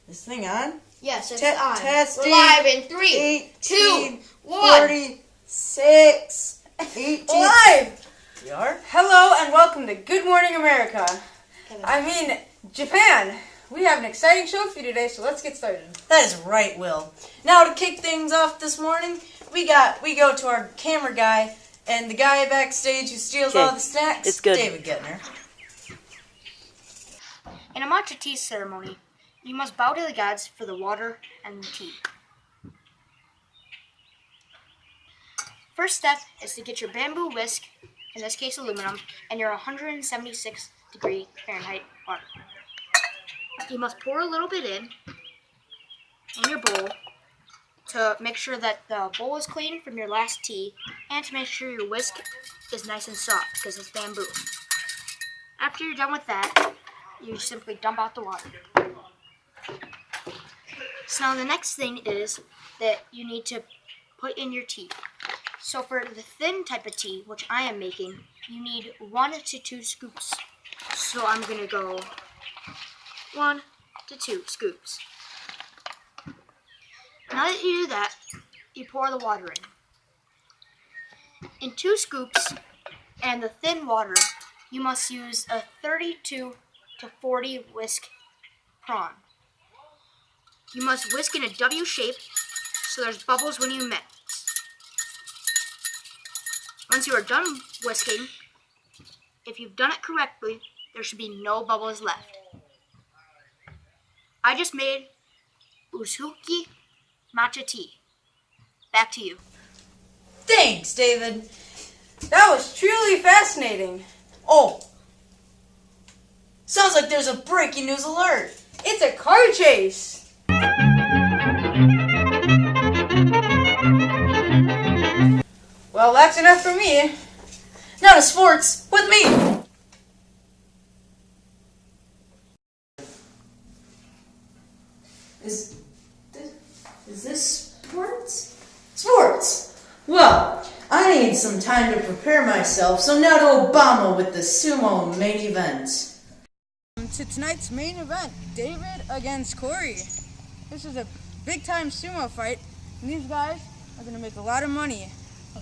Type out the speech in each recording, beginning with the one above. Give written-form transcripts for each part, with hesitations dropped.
This thing on? Yes, it's on. Testing. We're live in 3, 18, 2, 1. 46, 18. Live! We are? Hello and welcome to Good Morning America. Japan. We have an exciting show for you today, so let's get started. That is right, Will. Now to kick things off this morning, we go to our camera guy and the guy backstage who steals all the snacks. It's good. David Guenthner. In a matcha tea ceremony, you must bow to the gods for the water and the tea. First step is to get your bamboo whisk, in this case aluminum, and your 176 degree Fahrenheit water. You must pour a little bit in your bowl to make sure that the bowl is clean from your last tea and to make sure your whisk is nice and soft because it's bamboo. After you're done with that, you simply dump out the water. So now the next thing is that you need to put in your tea. So for the thin type of tea, which I am making, you need 1 to 2 scoops. So I'm going to go 1 to 2 scoops. Now that you do that, you pour the water in. In 2 scoops and the thin water, you must use a 32 to 40 whisk prawn. You must whisk in a W shape so there's bubbles when you mix. Once you are done whisking, if you've done it correctly, there should be no bubbles left. I just made Usuki matcha tea. Back to you. Thanks, David. That was truly fascinating. Oh, sounds like there's a breaking news alert. It's a car chase. Well, that's enough for me. Now to sports with me. Is this sports? Sports! Well, I need some time to prepare myself, so now to Obama with the sumo main event. To tonight's main event, David against Corey. This is a big-time sumo fight, and these guys are going to make a lot of money.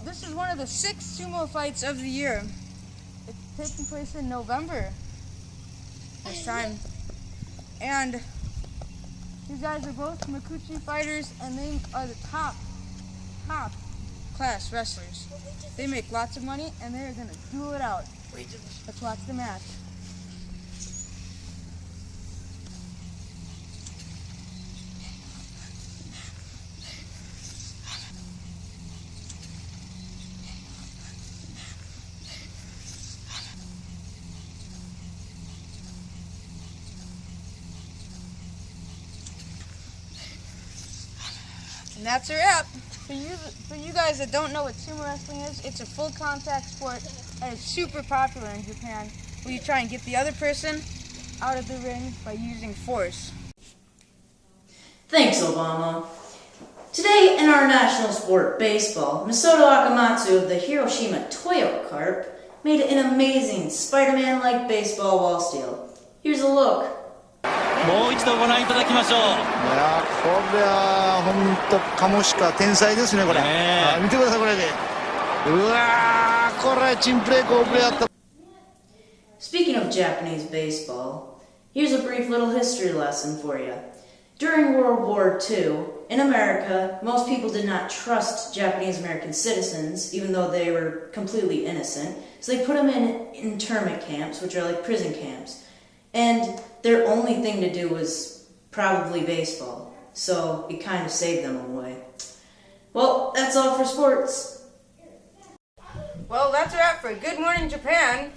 This is one of the 6 sumo fights of the year. It's taking place in November this time. And these guys are both Makuchi fighters, and they are the top class wrestlers. They make lots of money, and they're going to duel it out. Let's watch the match. And that's a wrap. For you guys that don't know what sumo wrestling is, it's a full contact sport that is super popular in Japan, where you try and get the other person out of the ring by using force. Thanks, Obama. Today in our national sport, baseball, Masato Akamatsu of the Hiroshima Toyo Carp made an amazing Spider-Man-like baseball wall steal. Here's a look. もう一度ご覧いただきましょう。いやこれは本当カモシカ天才ですねこれ。見てくださいこれで。うわーこれチンプレー好プレーやった。 Speaking of Japanese baseball, here's a brief little history lesson for you. During World War II, in America, most people did not trust Japanese American citizens, even though they were completely innocent. So they put them in internment camps, which are like prison camps. And their only thing to do was probably baseball. So it kind of saved them away. Well, that's all for sports. Well, that's a wrap for Good Morning Japan.